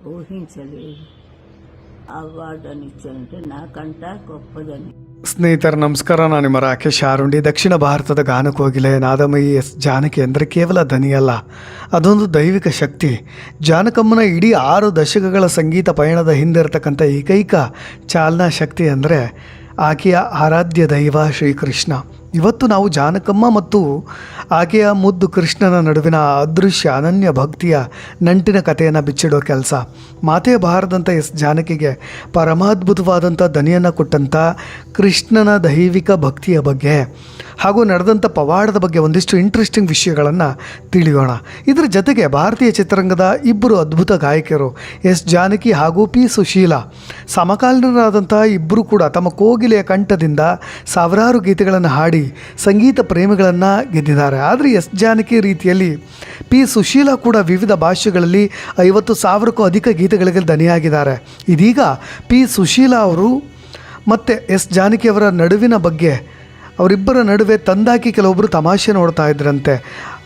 ఊహించలేదు. అవార్డుని ఇచ్చారంటే నాకంట గొప్పదని. ಸ್ನೇಹಿತರ ನಮಸ್ಕಾರ. ನಾನು ನಿಮ್ಮ ರಾಕೇಶ್ ಆರುಂಡಿ. ದಕ್ಷಿಣ ಭಾರತದ ಗಾನಕೋಗಿಲೆ ನಾದಮಯಿ ಎಸ್ ಜಾನಕಿ ಅಂದರೆ ಕೇವಲ ಧ್ವನಿಯಲ್ಲ, ಅದೊಂದು ದೈವಿಕ ಶಕ್ತಿ. ಜಾನಕಮ್ಮನ ಇಡೀ 6 ದಶಕಗಳ ಸಂಗೀತ ಪಯಣದ ಹಿಂದಿರತಕ್ಕಂಥ ಏಕೈಕ ಚಾಲನಾ ಶಕ್ತಿ ಅಂದರೆ ಆಕೆಯ ಆರಾಧ್ಯ ದೈವ ಶ್ರೀಕೃಷ್ಣ. ಇವತ್ತು ನಾವು ಜಾನಕಮ್ಮ ಮತ್ತು ಆಕೆಯ ಮುದ್ದು ಕೃಷ್ಣನ ನಡುವಿನ ಅದೃಶ್ಯ ಅನನ್ಯ ಭಕ್ತಿಯ ನಂಟಿನ ಕಥೆಯನ್ನು ಬಿಚ್ಚಿಡೋ ಕೆಲಸ. ಮಾತೆಯ ಬಾರದಂಥ ಎಸ್ ಜಾನಕಿಗೆ ಪರಮಾದ್ಭುತವಾದಂಥ ಧ್ವನಿಯನ್ನು ಕೊಟ್ಟಂಥ ಕೃಷ್ಣನ ದೈವಿಕ ಭಕ್ತಿಯ ಬಗ್ಗೆ ಹಾಗೂ ನಡೆದಂಥ ಪವಾಡದ ಬಗ್ಗೆ ಒಂದಿಷ್ಟು ಇಂಟ್ರೆಸ್ಟಿಂಗ್ ವಿಷಯಗಳನ್ನು ತಿಳಿಯೋಣ. ಇದರ ಜೊತೆಗೆ ಭಾರತೀಯ ಚಿತ್ರರಂಗದ ಇಬ್ಬರು ಅದ್ಭುತ ಗಾಯಕಿಯರು ಎಸ್ ಜಾನಕಿ ಹಾಗೂ ಪಿ ಸುಶೀಲಾ ಸಮಕಾಲೀನರಾದಂಥ ಇಬ್ಬರು ಕೂಡ ತಮ್ಮ ಕೋಗಿಲೆಯ ಕಂಠದಿಂದ ಸಾವಿರಾರು ಗೀತೆಗಳನ್ನು ಹಾಡಿ ಸಂಗೀತ ಪ್ರೇಮಿಗಳನ್ನು ಗೆದ್ದಿದ್ದಾರೆ. ಆದರೆ ಎಸ್ ಜಾನಕಿ ರೀತಿಯಲ್ಲಿ ಪಿ ಸುಶೀಲಾ ಕೂಡ ವಿವಿಧ ಭಾಷೆಗಳಲ್ಲಿ 50,000ಕ್ಕೂ ಅಧಿಕ ಗೀತೆಗಳಿಗೆ ಧ್ವನಿಯಾಗಿದ್ದಾರೆ. ಇದೀಗ ಪಿ ಸುಶೀಲಾ ಅವರು ಮತ್ತು ಎಸ್ ಜಾನಕಿಯವರ ನಡುವಿನ ಬಗ್ಗೆ, ಅವರಿಬ್ಬರ ನಡುವೆ ತಂದಾಕಿ ಕೆಲವೊಬ್ಬರು ತಮಾಷೆ ನೋಡ್ತಾ ಇದ್ರಂತೆ.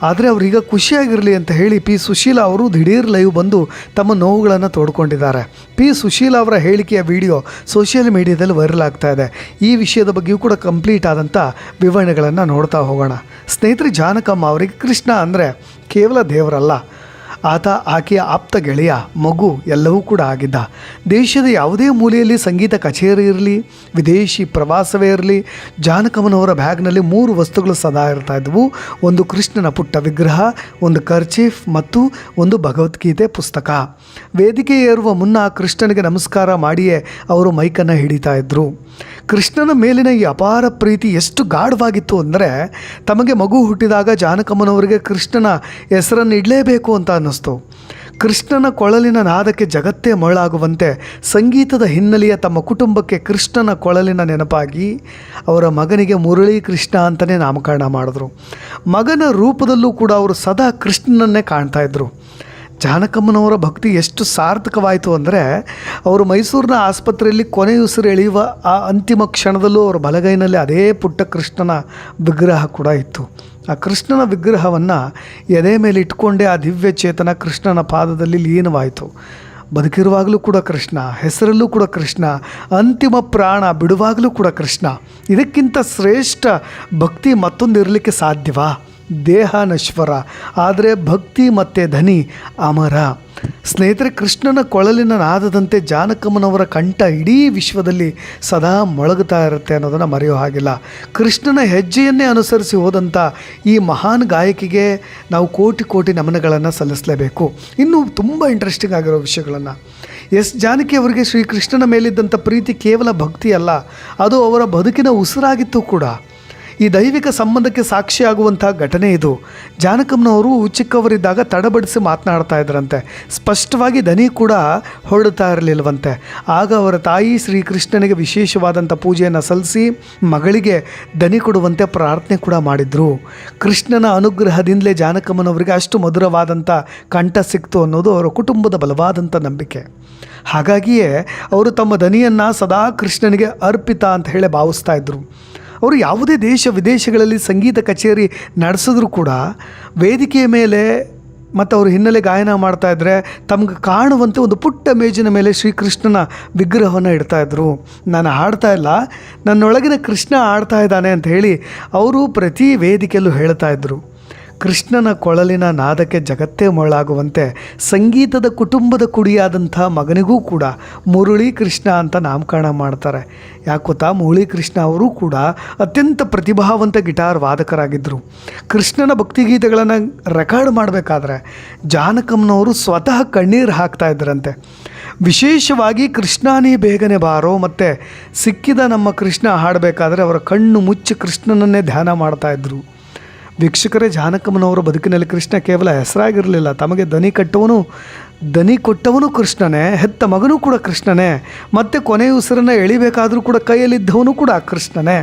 ಆದರೆ ಅವರೀಗ ಖುಷಿಯಾಗಿರಲಿ ಅಂತ ಹೇಳಿ ಪಿ ಸುಶೀಲಾ ಅವರು ದಿಢೀರ್ ಲೈವ್ ಬಂದು ತಮ್ಮ ನೋವುಗಳನ್ನು ತೋಡ್ಕೊಂಡಿದ್ದಾರೆ. ಪಿ ಸುಶೀಲಾ ಅವರ ಹೇಳಿಕೆಯ ವಿಡಿಯೋ ಸೋಷಿಯಲ್ ಮೀಡಿಯಾದಲ್ಲಿ ವೈರಲ್ ಆಗ್ತಾ ಇದೆ. ಈ ವಿಷಯದ ಬಗ್ಗೆಯೂ ಕೂಡ ಕಂಪ್ಲೀಟ್ ಆದಂಥ ವಿವರಣೆಗಳನ್ನು ನೋಡ್ತಾ ಹೋಗೋಣ. ಸ್ನೇಹಿತರೆ, ಜಾನಕಮ್ಮ ಅವರಿಗೆ ಕೃಷ್ಣ ಅಂದರೆ ಕೇವಲ ದೇವರಲ್ಲ, ಆತ ಆಕೆಯ ಆಪ್ತ ಗೆಳೆಯ, ಮಗು ಎಲ್ಲವೂ ಕೂಡ ಆಗಿದ್ದ. ದೇಶದ ಯಾವುದೇ ಮೂಲೆಯಲ್ಲಿ ಸಂಗೀತ ಕಚೇರಿ ಇರಲಿ, ವಿದೇಶಿ ಪ್ರವಾಸವೇ ಇರಲಿ, ಜಾನಕಮ್ಮನವರ ಬ್ಯಾಗ್ನಲ್ಲಿ 3 ವಸ್ತುಗಳು ಸದಾ ಇರ್ತಾ ಇದ್ವು. ಒಂದು ಕೃಷ್ಣನ ಪುಟ್ಟ ವಿಗ್ರಹ, ಒಂದು ಕರ್ಚೀಫ್ ಮತ್ತು ಒಂದು ಭಗವದ್ಗೀತೆ ಪುಸ್ತಕ. ವೇದಿಕೆ ಏರುವ ಮುನ್ನ ಕೃಷ್ಣನಿಗೆ ನಮಸ್ಕಾರ ಮಾಡಿಯೇ ಅವರು ಮೈಕನ್ನು ಹಿಡಿತಾ ಇದ್ದರು. ಕೃಷ್ಣನ ಮೇಲಿನ ಈ ಅಪಾರ ಪ್ರೀತಿ ಎಷ್ಟು ಗಾಢವಾಗಿತ್ತು ಅಂದರೆ ತಮಗೆ ಮಗು ಹುಟ್ಟಿದಾಗ ಜಾನಕಮ್ಮನವರಿಗೆ ಕೃಷ್ಣನ ಹೆಸರನ್ನು ಇಡಲೇಬೇಕು ಅಂತ ಅನ್ನಿಸ್ತು. ಕೃಷ್ಣನ ಕೊಳಲಿನ ನಾದಕ್ಕೆ ಜಗತ್ತೇ ಮರಳಾಗುವಂತೆ ಸಂಗೀತದ ಹಿನ್ನೆಲೆಯ ತಮ್ಮ ಕುಟುಂಬಕ್ಕೆ ಕೃಷ್ಣನ ಕೊಳಲಿನ ನೆನಪಾಗಿ ಅವರ ಮಗನಿಗೆ ಮುರಳಿ ಕೃಷ್ಣ ಅಂತಲೇ ನಾಮಕರಣ ಮಾಡಿದ್ರು. ಮಗನ ರೂಪದಲ್ಲೂ ಕೂಡ ಅವರು ಸದಾ ಕೃಷ್ಣನನ್ನೇ ಕಾಣ್ತಾ ಇದ್ದರು. ಜಾನಕಮ್ಮನವರ ಭಕ್ತಿ ಎಷ್ಟು ಸಾರ್ಥಕವಾಯಿತು ಅಂದರೆ ಅವರು ಮೈಸೂರಿನ ಆಸ್ಪತ್ರೆಯಲ್ಲಿ ಕೊನೆಯುಸಿರು ಎಳೆಯುವ ಆ ಅಂತಿಮ ಕ್ಷಣದಲ್ಲೂ ಅವರ ಬಲಗೈನಲ್ಲಿ ಅದೇ ಪುಟ್ಟ ಕೃಷ್ಣನ ವಿಗ್ರಹ ಕೂಡ ಇತ್ತು. ಆ ಕೃಷ್ಣನ ವಿಗ್ರಹವನ್ನು ಎದೆ ಮೇಲೆ ಇಟ್ಕೊಂಡೇ ಆ ದಿವ್ಯ ಚೇತನ ಕೃಷ್ಣನ ಪಾದದಲ್ಲಿ ಲೀನವಾಯಿತು. ಬದುಕಿರುವಾಗಲೂ ಕೂಡ ಕೃಷ್ಣ, ಹೆಸರಲ್ಲೂ ಕೂಡ ಕೃಷ್ಣ, ಅಂತಿಮ ಪ್ರಾಣ ಬಿಡುವಾಗಲೂ ಕೂಡ ಕೃಷ್ಣ. ಇದಕ್ಕಿಂತ ಶ್ರೇಷ್ಠ ಭಕ್ತಿ ಮತ್ತೊಂದು ಇರಲಿಕ್ಕೆ ಸಾಧ್ಯವಾ? ದೇಹ ನಶ್ವರ, ಆದರೆ ಭಕ್ತಿ ಮತ್ತು ಧ್ವನಿ ಅಮರ. ಸ್ನೇಹಿತರೆ, ಕೃಷ್ಣನ ಕೊಳಲಿನ ನಾದದಂತೆ ಜಾನಕಮ್ಮನವರ ಕಂಠ ಇಡೀ ವಿಶ್ವದಲ್ಲಿ ಸದಾ ಮೊಳಗುತ್ತಾ ಇರುತ್ತೆ ಅನ್ನೋದನ್ನು ಮರೆಯೋ ಹಾಗಿಲ್ಲ. ಕೃಷ್ಣನ ಹೆಜ್ಜೆಯನ್ನೇ ಅನುಸರಿಸಿ ಹೋದಂಥ ಈ ಮಹಾನ್ ಗಾಯಕಿಗೆ ನಾವು ಕೋಟಿ ಕೋಟಿ ನಮನಗಳನ್ನು ಸಲ್ಲಿಸಲೇಬೇಕು. ಇನ್ನೂ ತುಂಬ ಇಂಟ್ರೆಸ್ಟಿಂಗ್ ಆಗಿರೋ ವಿಷಯಗಳನ್ನು, ಎಸ್ ಜಾನಕಿ ಅವರಿಗೆ ಶ್ರೀಕೃಷ್ಣನ ಮೇಲಿದ್ದಂಥ ಪ್ರೀತಿ ಕೇವಲ ಭಕ್ತಿ ಅಲ್ಲ, ಅದು ಅವರ ಬದುಕಿನ ಉಸಿರಾಗಿತ್ತು ಕೂಡ. ಈ ದೈವಿಕ ಸಂಬಂಧಕ್ಕೆ ಸಾಕ್ಷಿಯಾಗುವಂಥ ಘಟನೆ ಇದು. ಜಾನಕಮ್ಮನವರು ಚಿಕ್ಕವರಿದ್ದಾಗ ತಡಬಡಿಸಿ ಮಾತನಾಡ್ತಾ ಇದ್ರಂತೆ. ಸ್ಪಷ್ಟವಾಗಿ ಧ್ವನಿ ಕೂಡ ಹೊರಡ್ತಾ ಇರಲಿಲ್ಲವಂತೆ. ಆಗ ಅವರ ತಾಯಿ ಶ್ರೀಕೃಷ್ಣನಿಗೆ ವಿಶೇಷವಾದಂಥ ಪೂಜೆಯನ್ನು ಸಲ್ಲಿಸಿ ಮಗಳಿಗೆ ಧ್ವನಿ ಕೊಡುವಂತೆ ಪ್ರಾರ್ಥನೆ ಕೂಡ ಮಾಡಿದರು. ಕೃಷ್ಣನ ಅನುಗ್ರಹದಿಂದಲೇ ಜಾನಕಮ್ಮನವರಿಗೆ ಅಷ್ಟು ಮಧುರವಾದಂಥ ಕಂಠ ಸಿಕ್ತು ಅನ್ನೋದು ಅವರ ಕುಟುಂಬದ ಬಲವಾದಂಥ ನಂಬಿಕೆ. ಹಾಗಾಗಿಯೇ ಅವರು ತಮ್ಮ ಧ್ವನಿಯನ್ನು ಸದಾ ಕೃಷ್ಣನಿಗೆ ಅರ್ಪಿತ ಅಂತ ಹೇಳಿ ಭಾವಿಸ್ತಾ ಇದ್ದರು. ಅವರು ಯಾವುದೇ ದೇಶ ವಿದೇಶಗಳಲ್ಲಿ ಸಂಗೀತ ಕಚೇರಿ ನಡೆಸಿದ್ರು ಕೂಡ ವೇದಿಕೆಯ ಮೇಲೆ ಮತ್ತು ಅವರು ಹಿನ್ನೆಲೆ ಗಾಯನ ಮಾಡ್ತಾಯಿದ್ರೆ ತಮಗೆ ಕಾಣುವಂತೆ ಒಂದು ಪುಟ್ಟ ಮೇಜಿನ ಮೇಲೆ ಶ್ರೀಕೃಷ್ಣನ ವಿಗ್ರಹವನ್ನು ಇಡ್ತಾಯಿದ್ರು. ನಾನು ಹಾಡ್ತಾ ಇಲ್ಲ, ನನ್ನೊಳಗಿನ ಕೃಷ್ಣ ಆಡ್ತಾ ಇದ್ದಾನೆ ಅಂತ ಹೇಳಿ ಅವರು ಪ್ರತಿ ವೇದಿಕೆಯಲ್ಲೂ ಹೇಳ್ತಾಯಿದ್ರು. ಕೃಷ್ಣನ ಕೊಳಲಿನ ನಾದಕ್ಕೆ ಜಗತ್ತೇ ಮೊಳಾಗುವಂತೆ ಸಂಗೀತದ ಕುಟುಂಬದ ಕುಡಿಯಾದಂಥ ಮಗನಿಗೂ ಕೂಡ ಮುರಳಿ ಕೃಷ್ಣ ಅಂತ ನಾಮಕರಣ ಮಾಡ್ತಾರೆ. ಯಾಕೆ ಗೊತ್ತಾ, ಮುರಳಿ ಕೃಷ್ಣ ಅವರು ಕೂಡ ಅತ್ಯಂತ ಪ್ರತಿಭಾವಂತ ಗಿಟಾರ್ ವಾದಕರಾಗಿದ್ದರು. ಕೃಷ್ಣನ ಭಕ್ತಿಗೀತೆಗಳನ್ನು ರೆಕಾರ್ಡ್ ಮಾಡಬೇಕಾದ್ರೆ ಜಾನಕಮ್ಮನವರು ಸ್ವತಃ ಕಣ್ಣೀರು ಹಾಕ್ತಾ ಇದ್ದರಂತೆ. ವಿಶೇಷವಾಗಿ ಕೃಷ್ಣಾನಿ ಬೇಗನೆ ಬಾರೋ ಮತ್ತು ಸಿಕ್ಕಿದ ನಮ್ಮ ಕೃಷ್ಣ ಹಾಡಬೇಕಾದ್ರೆ ಅವರ ಕಣ್ಣು ಮುಚ್ಚಿ ಕೃಷ್ಣನನ್ನೇ ಧ್ಯಾನ ಮಾಡ್ತಾಯಿದ್ರು. ವೀಕ್ಷಕರೇ, ಜಾನಕಮ್ಮನವರ ಬದುಕಿನಲ್ಲಿ ಕೃಷ್ಣ ಕೇವಲ ಹೆಸರಾಗಿರಲಿಲ್ಲ, ತಮಗೆ ದನಿ ಕೊಟ್ಟವನು ಕೃಷ್ಣನೇ, ಹೆತ್ತ ಮಗನೂ ಕೂಡ ಕೃಷ್ಣನೇ, ಮತ್ತು ಕೊನೆಯ ಉಸಿರನ್ನು ಎಳಿಬೇಕಾದರೂ ಕೂಡ ಕೈಯಲ್ಲಿದ್ದವನು ಕೂಡ ಕೃಷ್ಣನೇ.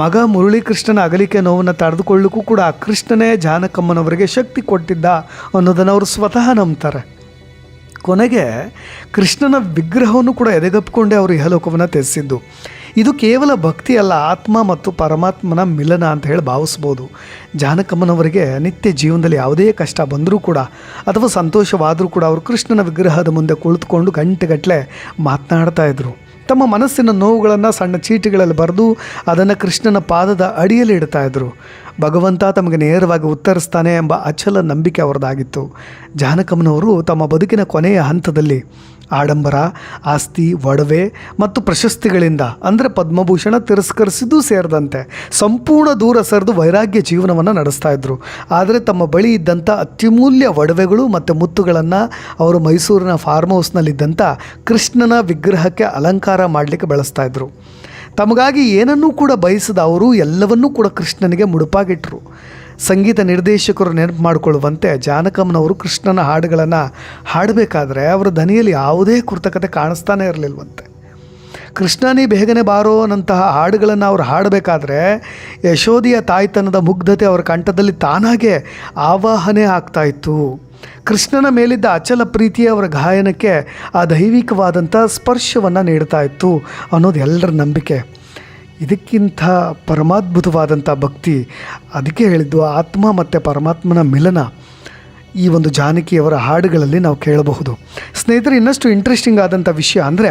ಮಗ ಮುರಳಿ ಕೃಷ್ಣನ ಅಗಲಿಕೆ ನೋವನ್ನು ತಡೆದುಕೊಳ್ಳಿಕ್ಕೂ ಕೂಡ ಕೃಷ್ಣನೇ ಜಾನಕಮ್ಮನವರಿಗೆ ಶಕ್ತಿ ಕೊಟ್ಟಿದ್ದ ಅನ್ನೋದನ್ನು ಅವರು ಸ್ವತಃ ನಂಬ್ತಾರೆ. ಕೊನೆಗೆ ಕೃಷ್ಣನ ವಿಗ್ರಹವನ್ನು ಕೂಡ ಎದೆಗಪ್ಪಿಕೊಂಡೇ ಅವರು ಇಹಲೋಕವನ್ನು ತ್ಯಜಿಸಿದ್ದು. ಇದು ಕೇವಲ ಭಕ್ತಿ ಅಲ್ಲ, ಆತ್ಮ ಮತ್ತು ಪರಮಾತ್ಮನ ಮಿಲನ ಅಂತ ಹೇಳಿ ಭಾವಿಸ್ಬೋದು. ಜಾನಕಮ್ಮನವರಿಗೆ ನಿತ್ಯ ಜೀವನದಲ್ಲಿ ಯಾವುದೇ ಕಷ್ಟ ಬಂದರೂ ಕೂಡ ಅಥವಾ ಸಂತೋಷವಾದರೂ ಕೂಡ ಅವರು ಕೃಷ್ಣನ ವಿಗ್ರಹದ ಮುಂದೆ ಕುಳಿತುಕೊಂಡು ಗಂಟೆಗಟ್ಟಲೆ ಮಾತನಾಡ್ತಾ ಇದ್ರು. ತಮ್ಮ ಮನಸ್ಸಿನ ನೋವುಗಳನ್ನು ಸಣ್ಣ ಚೀಟಿಗಳಲ್ಲಿ ಬರೆದು ಅದನ್ನು ಕೃಷ್ಣನ ಪಾದದ ಅಡಿಯಲ್ಲಿ ಇಡ್ತಾ ಇದ್ರು. ಭಗವಂತ ತಮಗೆ ನೇರವಾಗಿ ಉತ್ತರಿಸ್ತಾನೆ ಎಂಬ ಅಚಲ ನಂಬಿಕೆ ಅವರದಾಗಿತ್ತು. ಜಾನಕಮ್ಮನವರು ತಮ್ಮ ಬದುಕಿನ ಕೊನೆಯ ಹಂತದಲ್ಲಿ ಆಡಂಬರ, ಆಸ್ತಿ, ಒಡವೆ ಮತ್ತು ಪ್ರಶಸ್ತಿಗಳಿಂದ ಅಂದರೆ ಪದ್ಮಭೂಷಣ ತಿರಸ್ಕರಿಸಿದ್ದು ಸೇರಿದಂತೆ ಸಂಪೂರ್ಣ ದೂರ ಸರಿದು ವೈರಾಗ್ಯ ಜೀವನವನ್ನು ನಡೆಸ್ತಾ ಇದ್ದರು. ಆದರೆ ತಮ್ಮ ಬಳಿ ಇದ್ದಂಥ ಅತ್ಯಮೂಲ್ಯ ಒಡವೆಗಳು ಮತ್ತು ಮುತ್ತುಗಳನ್ನು ಅವರು ಮೈಸೂರಿನ ಫಾರ್ಮ್ ಹೌಸ್ನಲ್ಲಿದ್ದಂಥ ಕೃಷ್ಣನ ವಿಗ್ರಹಕ್ಕೆ ಅಲಂಕಾರ ಮಾಡಲಿಕ್ಕೆ ಬಳಸ್ತಾ ಇದ್ದರು. ತಮಗಾಗಿ ಏನನ್ನೂ ಕೂಡ ಬಯಸದ ಅವರು ಎಲ್ಲವನ್ನೂ ಕೂಡ ಕೃಷ್ಣನಿಗೆ ಮುಡುಪಾಗಿಟ್ಟರು. ಸಂಗೀತ ನಿರ್ದೇಶಕರು ನೆನಪು ಮಾಡಿಕೊಳ್ಳುವಂತೆ ಜಾನಕಮ್ಮನವರು ಕೃಷ್ಣನ ಹಾಡುಗಳನ್ನು ಹಾಡಬೇಕಾದ್ರೆ ಅವರ ದನಿಯಲ್ಲಿ ಯಾವುದೇ ಕೃತಕತೆ ಕಾಣಿಸ್ತಾನೆ ಇರಲಿಲ್ವಂತೆ. ಕೃಷ್ಣನೇ ಬೇಗನೆ ಬಾರೋ ಅನ್ನಂತಹ ಹಾಡುಗಳನ್ನು ಅವರು ಹಾಡಬೇಕಾದ್ರೆ ಯಶೋದಿಯ ತಾಯ್ತನದ ಮುಗ್ಧತೆ ಅವರ ಕಂಠದಲ್ಲಿ ತಾನಾಗೇ ಆವಾಹನೆ ಆಗ್ತಾಯಿತ್ತು. ಕೃಷ್ಣನ ಮೇಲಿದ್ದ ಅಚಲ ಪ್ರೀತಿ ಅವರ ಗಾಯನಕ್ಕೆ ಆ ದೈವಿಕವಾದಂಥ ಸ್ಪರ್ಶವನ್ನು ನೀಡ್ತಾ ಇತ್ತು ಅನ್ನೋದು ಎಲ್ಲರ ನಂಬಿಕೆ. ಇದಕ್ಕಿಂತ ಪರಮಾದ್ಭುತವಾದಂಥ ಭಕ್ತಿ, ಅದಕ್ಕೆ ಹೇಳಿದ್ದು ಆತ್ಮ ಮತ್ತು ಪರಮಾತ್ಮನ ಮಿಲನ ಈ ಒಂದು ಜಾನಕಿಯವರ ಹಾಡುಗಳಲ್ಲಿ ನಾವು ಕೇಳಬಹುದು. ಸ್ನೇಹಿತರೆ, ಇನ್ನಷ್ಟು ಇಂಟ್ರೆಸ್ಟಿಂಗ್ ಆದಂಥ ವಿಷಯ ಅಂದರೆ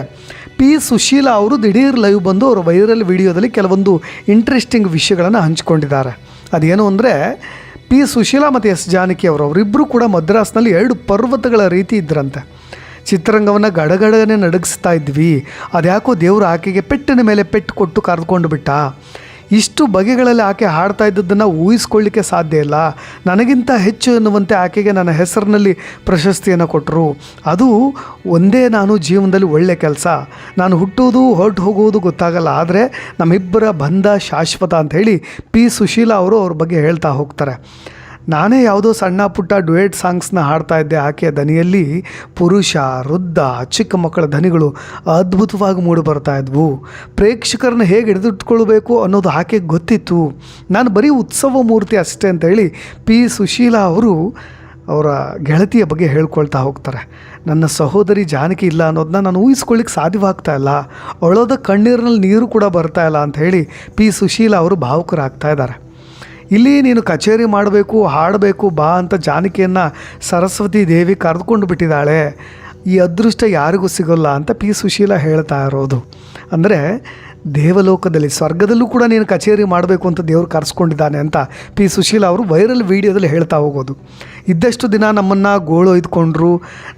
ಪಿ ಸುಶೀಲಾ ಅವರು ದಿಢೀರ್ ಲೈವ್ ಬಂದು ಅವರು ವೈರಲ್ ವಿಡಿಯೋದಲ್ಲಿ ಕೆಲವೊಂದು ಇಂಟ್ರೆಸ್ಟಿಂಗ್ ವಿಷಯಗಳನ್ನು ಹಂಚಿಕೊಂಡಿದ್ದಾರೆ. ಅದೇನು ಅಂದರೆ ಪಿ ಸುಶೀಲಾ ಮತ್ತು ಎಸ್ ಜಾನಕಿ ಅವರಿಬ್ಬರು ಕೂಡ ಮದ್ರಾಸ್ನಲ್ಲಿ 2 ಪರ್ವತಗಳ ರೀತಿ ಇದ್ದರಂತೆ. ಚಿತ್ರರಂಗವನ್ನು ಗಡಗಡನೆ ನಡಗಿಸ್ತಾ ಇದ್ವಿ, ಅದ್ಯಾಕೋ ದೇವರು ಆಕೆಗೆ ಪೆಟ್ಟಿನ ಮೇಲೆ ಪೆಟ್ಟು ಕೊಟ್ಟು ಕರೆದುಕೊಂಡು ಬಿಟ್ಟ. ಇಷ್ಟು ಬಗೆಗಳಲ್ಲಿ ಆಕೆ ಹಾಡ್ತಾ ಇದ್ದದ್ದನ್ನು ಊಹಿಸ್ಕೊಳ್ಳಿಕ್ಕೆ ಸಾಧ್ಯ ಇಲ್ಲ. ನನಗಿಂತ ಹೆಚ್ಚು ಎನ್ನುವಂತೆ ಆಕೆಗೆ ನನ್ನ ಹೆಸರಿನಲ್ಲಿ ಪ್ರಶಸ್ತಿಯನ್ನು ಕೊಟ್ಟರು. ಅದು ಒಂದೇ ನಾನು ಜೀವನದಲ್ಲಿ ಒಳ್ಳೆಯ ಕೆಲಸ. ನಾನು ಹುಟ್ಟುವುದು ಹೊರಟು ಹೋಗುವುದು ಗೊತ್ತಾಗಲ್ಲ, ಆದರೆ ನಮ್ಮಿಬ್ಬರ ಬಂಧ ಶಾಶ್ವತ ಅಂತ ಹೇಳಿ ಪಿ ಸುಶೀಲಾ ಅವರು ಅವ್ರ ಬಗ್ಗೆ ಹೇಳ್ತಾ ಹೋಗ್ತಾರೆ. ನಾನೇ ಯಾವುದೋ ಸಣ್ಣ ಪುಟ್ಟ ಡ್ಯುಯೆಟ್ ಸಾಂಗ್ಸ್ನ ಹಾಡ್ತಾ ಇದ್ದೆ. ಆಕೆಯ ದನಿಯಲ್ಲಿ ಪುರುಷ, ವೃದ್ಧ, ಚಿಕ್ಕ ಮಕ್ಕಳ ಧ್ವನಿಗಳು ಅದ್ಭುತವಾಗಿ ಮೂಡಿ ಬರ್ತಾ ಇದ್ವು. ಪ್ರೇಕ್ಷಕರನ್ನ ಹೇಗೆ ಹಿಡಿದಿಟ್ಕೊಳ್ಬೇಕು ಅನ್ನೋದು ಆಕೆಗೆ ಗೊತ್ತಿತ್ತು. ನಾನು ಬರೀ ಉತ್ಸವ ಮೂರ್ತಿ ಅಷ್ಟೇ ಅಂತೇಳಿ ಪಿ ಸುಶೀಲಾ ಅವರು ಅವರ ಗೆಳತಿಯ ಬಗ್ಗೆ ಹೇಳ್ಕೊಳ್ತಾ ಹೋಗ್ತಾರೆ. ನನ್ನ ಸಹೋದರಿ ಜಾನಕಿ ಇಲ್ಲ ಅನ್ನೋದನ್ನ ನಾನು ಊಹಿಸ್ಕೊಳ್ಳಿಕ್ಕೆ ಸಾಧ್ಯವಾಗ್ತಾ ಇಲ್ಲ, ಅಳೋದ ಕಣ್ಣೀರಿನಲ್ಲಿ ನೀರು ಕೂಡ ಬರ್ತಾ ಇಲ್ಲ ಅಂತ ಹೇಳಿ ಪಿ ಸುಶೀಲಾ ಅವರು ಭಾವುಕರಾಗ್ತಾ ಇದ್ದಾರೆ. ಇಲ್ಲಿ ನೀನು ಕಚೇರಿ ಮಾಡಬೇಕು, ಹಾಡಬೇಕು ಬಾ ಅಂತ ಜಾನಕಿಯನ್ನು ಸರಸ್ವತಿ ದೇವಿ ಕರೆದುಕೊಂಡು ಬಿಟ್ಟಿದ್ದಾಳೆ. ಈ ಅದೃಷ್ಟ ಯಾರಿಗೂ ಸಿಗೋಲ್ಲ ಅಂತ ಪಿ ಸುಶೀಲಾ ಹೇಳ್ತಾ ಇರೋದು. ಅಂದರೆ ದೇವಲೋಕದಲ್ಲಿ, ಸ್ವರ್ಗದಲ್ಲೂ ಕೂಡ ನೀನು ಕಚೇರಿ ಮಾಡಬೇಕು ಅಂತ ದೇವರು ಕರೆಸ್ಕೊಂಡಿದ್ದಾನೆ ಅಂತ ಪಿ ಸುಶೀಲಾ ಅವರು ವೈರಲ್ ವಿಡಿಯೋದಲ್ಲಿ ಹೇಳ್ತಾ ಹೋಗೋದು. ಇದ್ದಷ್ಟು ದಿನ ನಮ್ಮನ್ನು ಗೋಳೊಯ್ದುಕೊಂಡ್ರು,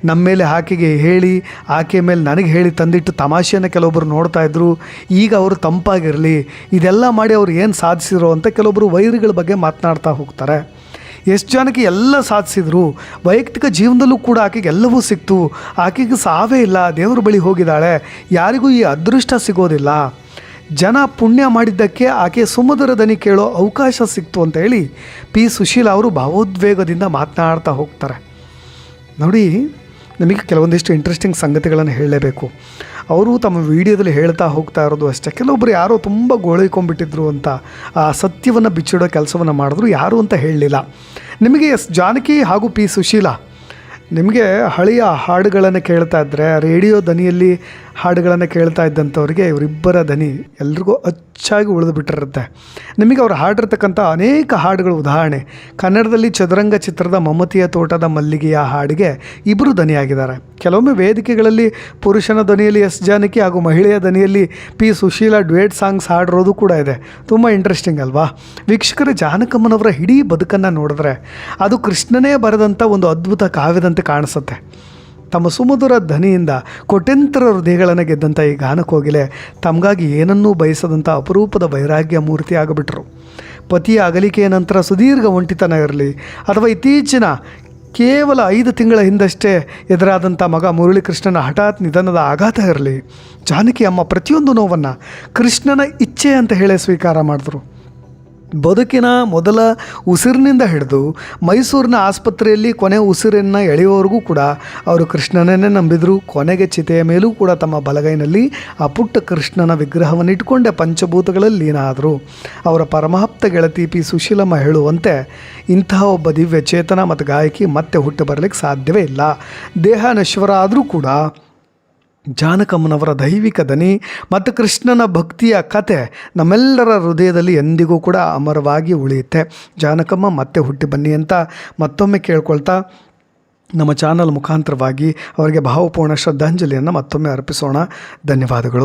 ನಮ್ಮ ಮೇಲೆ ಆಕೆಗೆ ಹೇಳಿ, ಆಕೆ ಮೇಲೆ ನನಗೆ ಹೇಳಿ ತಂದಿಟ್ಟು ತಮಾಷೆಯನ್ನು ಕೆಲವೊಬ್ಬರು ನೋಡ್ತಾ ಇದ್ರು. ಈಗ ಅವರು ತಂಪಾಗಿರಲಿ, ಇದೆಲ್ಲ ಮಾಡಿ ಅವ್ರು ಏನು ಸಾಧಿಸಿರೋ ಅಂತ ಕೆಲವೊಬ್ಬರು ವೈರಿಗಳ ಬಗ್ಗೆ ಮಾತನಾಡ್ತಾ ಹೋಗ್ತಾರೆ. ಎಷ್ಟು ಜನಕ್ಕೆ ಎಲ್ಲ ಸಾಧಿಸಿದ್ರು, ವೈಯಕ್ತಿಕ ಜೀವನದಲ್ಲೂ ಕೂಡ ಆಕೆಗೆ ಎಲ್ಲವೂ ಸಿಕ್ತು, ಆಕೆಗೆ ಸಾವೇ ಇಲ್ಲ, ದೇವರ ಬಳಿ ಹೋಗಿದ್ದಾಳೆ, ಯಾರಿಗೂ ಈ ಅದೃಷ್ಟ ಸಿಗೋದಿಲ್ಲ. ಜನ ಪುಣ್ಯ ಮಾಡಿದ್ದಕ್ಕೆ ಆಕೆ ಸುಮಧುರ ದನಿ ಕೇಳೋ ಅವಕಾಶ ಸಿಕ್ತು ಅಂತ ಹೇಳಿ ಪಿ ಸುಶೀಲಾ ಅವರು ಭಾವೋದ್ವೇಗದಿಂದ ಮಾತನಾಡ್ತಾ ಹೋಗ್ತಾರೆ. ನೋಡಿ, ನಮಗೆ ಕೆಲವೊಂದಿಷ್ಟು ಇಂಟ್ರೆಸ್ಟಿಂಗ್ ಸಂಗತಿಗಳನ್ನು ಹೇಳಲೇಬೇಕು. ಅವರು ತಮ್ಮ ವಿಡಿಯೋದಲ್ಲಿ ಹೇಳ್ತಾ ಹೋಗ್ತಾ ಇರೋದು ಅಷ್ಟೇ. ಕೆಲವೊಬ್ಬರು ಯಾರೋ ತುಂಬ ಗೋಳೈಕೊಂಡ್ಬಿಟ್ಟಿದ್ರು ಅಂತ ಆ ಸತ್ಯವನ್ನು ಬಿಚ್ಚಿಡೋ ಕೆಲಸವನ್ನು ಮಾಡಿದ್ರು, ಯಾರು ಅಂತ ಹೇಳಲಿಲ್ಲ. ನಿಮಗೆ ಎಸ್ ಜಾನಕಿ ಹಾಗೂ ಪಿ ಸುಶೀಲಾ, ನಿಮಗೆ ಹಳೆಯ ಹಾಡುಗಳನ್ನು ಕೇಳ್ತಾ ಇದ್ದರೆ, ರೇಡಿಯೋ ದನಿಯಲ್ಲಿ ಹಾಡುಗಳನ್ನು ಕೇಳ್ತಾ ಇದ್ದಂಥವ್ರಿಗೆ ಇವರಿಬ್ಬರ ದನಿ ಎಲ್ರಿಗೂ ಅಚ್ಚಾಗಿ ಉಳಿದು ಬಿಟ್ಟಿರುತ್ತೆ. ನಿಮಗೆ ಅವ್ರು ಹಾಡಿರ್ತಕ್ಕಂಥ ಅನೇಕ ಹಾಡುಗಳು ಉದಾಹರಣೆ, ಕನ್ನಡದಲ್ಲಿ ಚದುರಂಗ ಚಿತ್ರದ ಮಮತೆಯ ತೋಟದ ಮಲ್ಲಿಗೆಯ ಹಾಡಿಗೆ ಇಬ್ಬರು ದನಿಯಾಗಿದ್ದಾರೆ. ಕೆಲವೊಮ್ಮೆ ವೇದಿಕೆಗಳಲ್ಲಿ ಪುರುಷನ ಧ್ವನಿಯಲ್ಲಿ ಎಸ್ ಜಾನಕಿ ಹಾಗೂ ಮಹಿಳೆಯ ಧ್ವನಿಯಲ್ಲಿ ಪಿ ಸುಶೀಲಾ ಡ್ಯುಯೆಟ್ ಸಾಂಗ್ಸ್ ಹಾಡಿರೋದು ಕೂಡ ಇದೆ. ತುಂಬ ಇಂಟ್ರೆಸ್ಟಿಂಗ್ ಅಲ್ವಾ? ವೀಕ್ಷಕರ, ಜಾನಕಮ್ಮನವರ ಇಡೀ ಬದುಕನ್ನು ನೋಡಿದ್ರೆ ಅದು ಕೃಷ್ಣನೇ ಬರೆದಂಥ ಒಂದು ಅದ್ಭುತ ಕಾವ್ಯದಂತೆ ಕಾಣಿಸುತ್ತೆ. ತಮ್ಮ ಸುಮಧುರ ಧ್ವನಿಯಿಂದ ಕೋಟ್ಯಂತರ ಹೃದಯಗಳನ್ನು ಗೆದ್ದಂಥ ಈ ಗಾನಕೋಗಿಲೆ ತಮಗಾಗಿ ಏನನ್ನೂ ಬಯಸದಂಥ ಅಪರೂಪದ ವೈರಾಗ್ಯ ಮೂರ್ತಿ ಆಗಿಬಿಟ್ರು. ಪತಿಯ ಅಗಲಿಕೆಯ ನಂತರ ಸುದೀರ್ಘ ಒಂಟಿತನ ಇರಲಿ, ಅಥವಾ ಇತ್ತೀಚಿನ ಕೇವಲ 5 ತಿಂಗಳ ಹಿಂದಷ್ಟೇ ಎದುರಾದಂಥ ಮಗ ಮುರಳೀಕೃಷ್ಣನ ಹಠಾತ್ ನಿಧನದ ಆಘಾತ ಇರಲಿ, ಜಾನಕಿ ಅಮ್ಮ ಪ್ರತಿಯೊಂದು ನೋವನ್ನು ಕೃಷ್ಣನ ಇಚ್ಛೆ ಅಂತ ಹೇಳೇ ಸ್ವೀಕಾರ ಮಾಡಿದ್ರು. ಬದುಕಿನ ಮೊದಲ ಉಸಿರಿನಿಂದ ಹಿಡಿದು ಮೈಸೂರಿನ ಆಸ್ಪತ್ರೆಯಲ್ಲಿ ಕೊನೆ ಉಸಿರನ್ನು ಎಳೆಯುವವರೆಗೂ ಕೂಡ ಅವರು ಕೃಷ್ಣನನ್ನೇ ನಂಬಿದರು. ಕೊನೆಗೆ ಚಿತೆಯ ಮೇಲೂ ಕೂಡ ತಮ್ಮ ಬಲಗೈನಲ್ಲಿ ಆ ಪುಟ್ಟ ಕೃಷ್ಣನ ವಿಗ್ರಹವನ್ನು ಇಟ್ಕೊಂಡೆ ಪಂಚಭೂತಗಳಲ್ಲಿ ಲೀನ ಆದರು. ಅವರ ಪರಮಾಪ್ತ ಗೆಳತಿ ಪಿ ಸುಶೀಲಮ್ಮ ಹೇಳುವಂತೆ, ಇಂತಹ ಒಬ್ಬ ದಿವ್ಯ ಚೇತನ ಮತ್ತು ಗಾಯಕಿ ಮತ್ತೆ ಹುಟ್ಟು ಬರಲಿಕ್ಕೆ ಸಾಧ್ಯವೇ ಇಲ್ಲ. ದೇಹ ನಶ್ವರ ಆದರೂ ಕೂಡ ಜಾನಕಮ್ಮನವರ ದೈವಿಕ ದನಿ ಮತ್ತು ಕೃಷ್ಣನ ಭಕ್ತಿಯ ಕತೆ ನಮ್ಮೆಲ್ಲರ ಹೃದಯದಲ್ಲಿ ಎಂದಿಗೂ ಕೂಡ ಅಮರವಾಗಿ ಉಳಿಯುತ್ತೆ. ಜಾನಕಮ್ಮ ಮತ್ತೆ ಹುಟ್ಟಿ ಬನ್ನಿ ಅಂತ ಮತ್ತೊಮ್ಮೆ ಕೇಳ್ಕೊಳ್ತಾ ನಮ್ಮ ಚಾನಲ್ ಮುಖಾಂತರವಾಗಿ ಅವರಿಗೆ ಭಾವಪೂರ್ಣ ಶ್ರದ್ಧಾಂಜಲಿಯನ್ನು ಮತ್ತೊಮ್ಮೆ ಅರ್ಪಿಸೋಣ. ಧನ್ಯವಾದಗಳು.